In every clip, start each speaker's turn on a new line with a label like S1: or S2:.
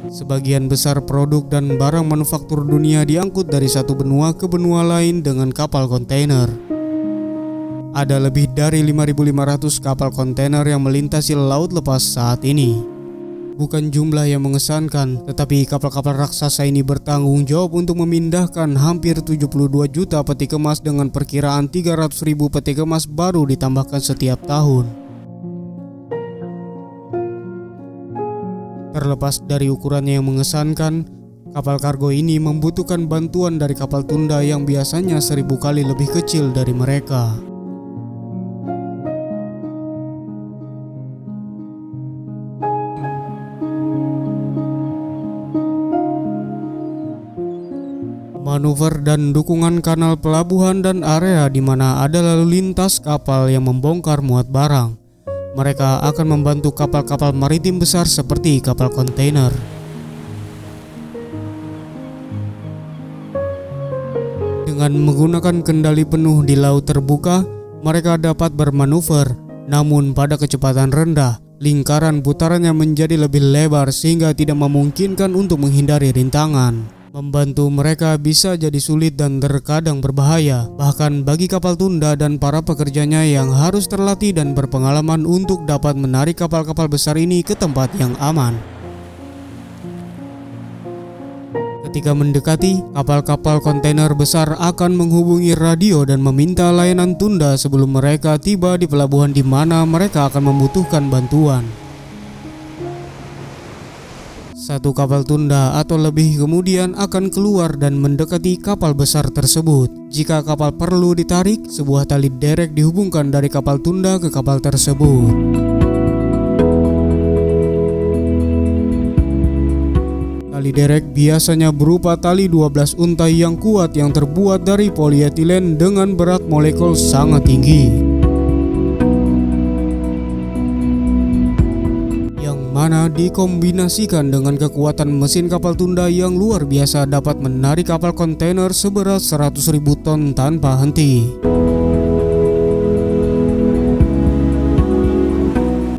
S1: Sebagian besar produk dan barang manufaktur dunia diangkut dari satu benua ke benua lain dengan kapal kontainer. Ada lebih dari 5.500 kapal kontainer yang melintasi laut lepas saat ini. Bukan jumlah yang mengesankan, tetapi kapal-kapal raksasa ini bertanggung jawab untuk memindahkan hampir 72 juta peti kemas dengan perkiraan 300.000 peti kemas baru ditambahkan setiap tahun. Terlepas dari ukurannya yang mengesankan, kapal kargo ini membutuhkan bantuan dari kapal tunda yang biasanya 1000 kali lebih kecil dari mereka. Manuver dan dukungan kanal pelabuhan dan area di mana ada lalu lintas kapal yang membongkar muat barang. Mereka akan membantu kapal-kapal maritim besar seperti kapal kontainer. Dengan menggunakan kendali penuh di laut terbuka, mereka dapat bermanuver, namun pada kecepatan rendah. Lingkaran putarannya menjadi lebih lebar sehingga tidak memungkinkan untuk menghindari rintangan. Membantu mereka bisa jadi sulit dan terkadang berbahaya, bahkan bagi kapal tunda dan para pekerjanya yang harus terlatih dan berpengalaman untuk dapat menarik kapal-kapal besar ini ke tempat yang aman. Ketika mendekati, kapal-kapal kontainer besar akan menghubungi radio dan meminta layanan tunda sebelum mereka tiba di pelabuhan di mana mereka akan membutuhkan bantuan. Satu kapal tunda atau lebih kemudian akan keluar dan mendekati kapal besar tersebut. Jika kapal perlu ditarik, sebuah tali derek dihubungkan dari kapal tunda ke kapal tersebut. Tali derek biasanya berupa tali 12 untai yang kuat yang terbuat dari polietilen dengan berat molekul sangat tinggi. Mana dikombinasikan dengan kekuatan mesin kapal tunda yang luar biasa dapat menarik kapal kontainer seberat 100.000 ton tanpa henti.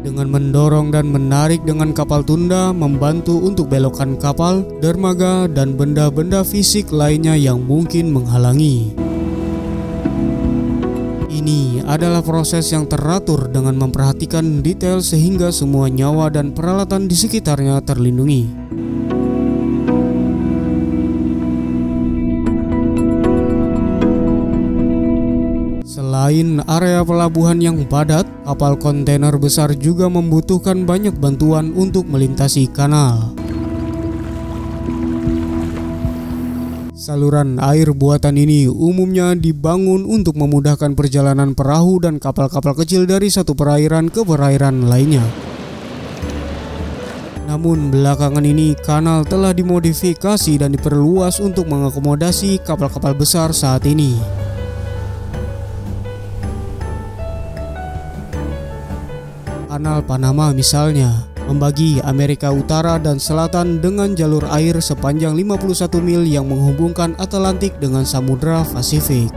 S1: Dengan mendorong dan menarik dengan kapal tunda membantu untuk belokkan kapal, dermaga, dan benda-benda fisik lainnya yang mungkin menghalangi. Ini adalah proses yang teratur dengan memperhatikan detail sehingga semua nyawa dan peralatan di sekitarnya terlindungi. Selain area pelabuhan yang padat, kapal kontainer besar juga membutuhkan banyak bantuan untuk melintasi kanal. Saluran air buatan ini umumnya dibangun untuk memudahkan perjalanan perahu dan kapal-kapal kecil dari satu perairan ke perairan lainnya. Namun belakangan ini kanal telah dimodifikasi dan diperluas untuk mengakomodasi kapal-kapal besar saat ini. Kanal Panama misalnya membagi Amerika Utara dan Selatan dengan jalur air sepanjang 51 mil yang menghubungkan Atlantik dengan Samudra Pasifik.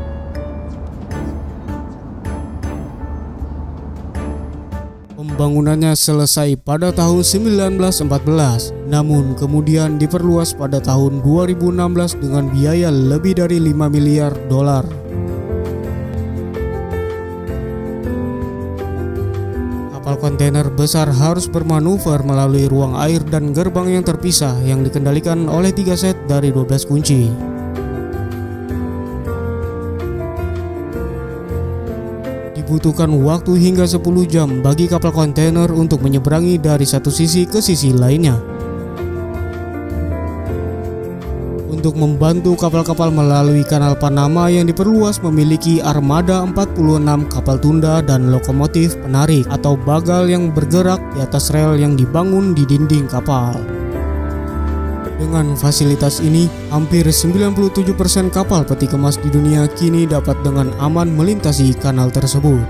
S1: Pembangunannya selesai pada tahun 1914, namun kemudian diperluas pada tahun 2016 dengan biaya lebih dari 5 miliar dolar. Kapal kontainer besar harus bermanuver melalui ruang air dan gerbang yang terpisah yang dikendalikan oleh 3 set dari 12 kunci. Dibutuhkan waktu hingga 10 jam bagi kapal kontainer untuk menyeberangi dari satu sisi ke sisi lainnya. Untuk membantu kapal-kapal melalui kanal Panama yang diperluas memiliki armada 46 kapal tunda dan lokomotif penarik atau bagal yang bergerak di atas rel yang dibangun di dinding kapal. Dengan fasilitas ini, hampir 97% kapal peti kemas di dunia kini dapat dengan aman melintasi kanal tersebut.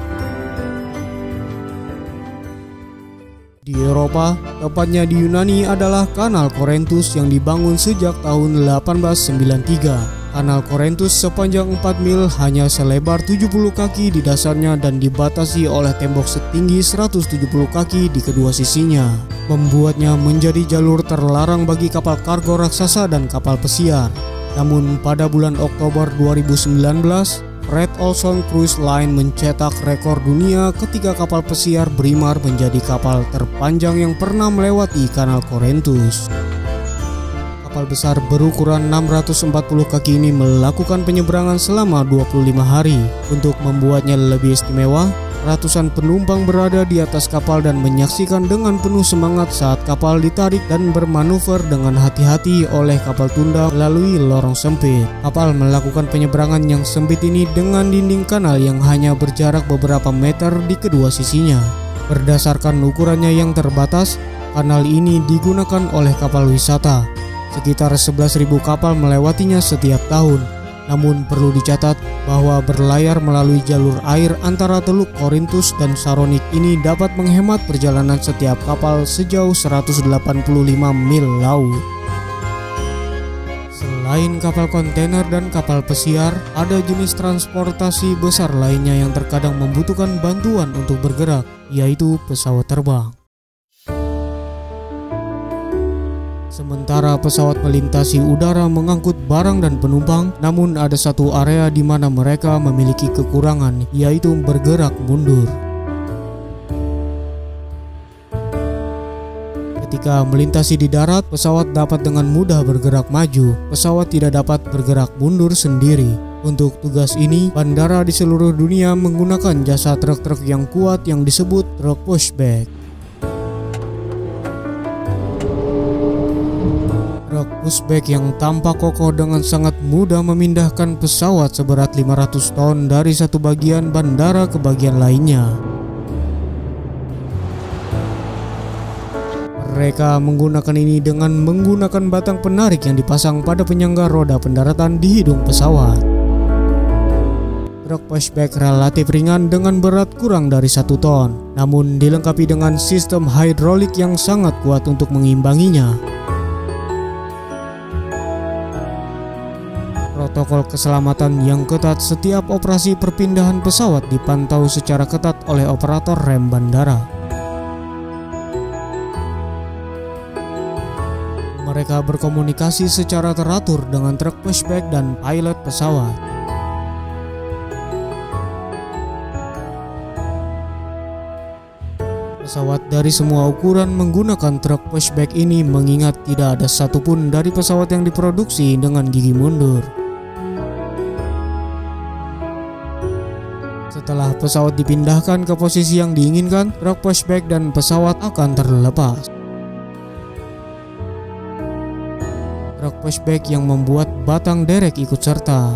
S1: Di Eropa, tepatnya di Yunani adalah Kanal Corinthus yang dibangun sejak tahun 1893. Kanal Corinthus sepanjang 4 mil hanya selebar 70 kaki di dasarnya dan dibatasi oleh tembok setinggi 170 kaki di kedua sisinya, membuatnya menjadi jalur terlarang bagi kapal kargo raksasa dan kapal pesiar. Namun pada bulan Oktober 2019, Fred Olson Cruise Line mencetak rekor dunia ketika kapal pesiar Braemar menjadi kapal terpanjang yang pernah melewati Kanal Corinthus. Kapal besar berukuran 640 kaki ini melakukan penyeberangan selama 25 hari. Untuk membuatnya lebih istimewa, ratusan penumpang berada di atas kapal dan menyaksikan dengan penuh semangat saat kapal ditarik dan bermanuver dengan hati-hati oleh kapal tunda melalui lorong sempit. Kapal melakukan penyeberangan yang sempit ini dengan dinding kanal yang hanya berjarak beberapa meter di kedua sisinya. Berdasarkan ukurannya yang terbatas, kanal ini digunakan oleh kapal wisata. Sekitar 11.000 kapal melewatinya setiap tahun. Namun perlu dicatat bahwa berlayar melalui jalur air antara Teluk Corinthus dan Saronic ini dapat menghemat perjalanan setiap kapal sejauh 185 mil laut. Selain kapal kontainer dan kapal pesiar, ada jenis transportasi besar lainnya yang terkadang membutuhkan bantuan untuk bergerak, yaitu pesawat terbang. Sementara pesawat melintasi udara mengangkut barang dan penumpang, namun ada satu area di mana mereka memiliki kekurangan, yaitu bergerak mundur. Ketika melintasi di darat, pesawat dapat dengan mudah bergerak maju. Pesawat tidak dapat bergerak mundur sendiri. Untuk tugas ini, bandara di seluruh dunia menggunakan jasa truk-truk yang kuat yang disebut truk pushback. Truk pushback yang tampak kokoh dengan sangat mudah memindahkan pesawat seberat 500 ton dari satu bagian bandara ke bagian lainnya. Mereka menggunakan ini dengan menggunakan batang penarik yang dipasang pada penyangga roda pendaratan di hidung pesawat. Truk pushback relatif ringan dengan berat kurang dari 1 ton, namun dilengkapi dengan sistem hidrolik yang sangat kuat untuk mengimbanginya. Protokol keselamatan yang ketat setiap operasi perpindahan pesawat dipantau secara ketat oleh operator rem bandara. Mereka berkomunikasi secara teratur dengan truk pushback dan pilot pesawat. Pesawat dari semua ukuran menggunakan truk pushback ini, mengingat tidak ada satupun dari pesawat yang diproduksi dengan gigi mundur. Setelah pesawat dipindahkan ke posisi yang diinginkan, truk pushback dan pesawat akan terlepas. Truk pushback yang membuat batang derek ikut serta.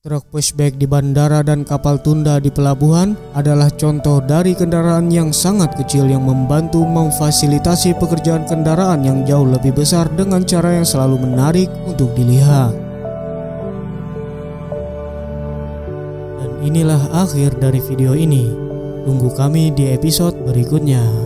S1: Truk pushback di bandara dan kapal tunda di pelabuhan adalah contoh dari kendaraan yang sangat kecil yang membantu memfasilitasi pekerjaan kendaraan yang jauh lebih besar dengan cara yang selalu menarik untuk dilihat. Dan inilah akhir dari video ini. Tunggu kami di episode berikutnya.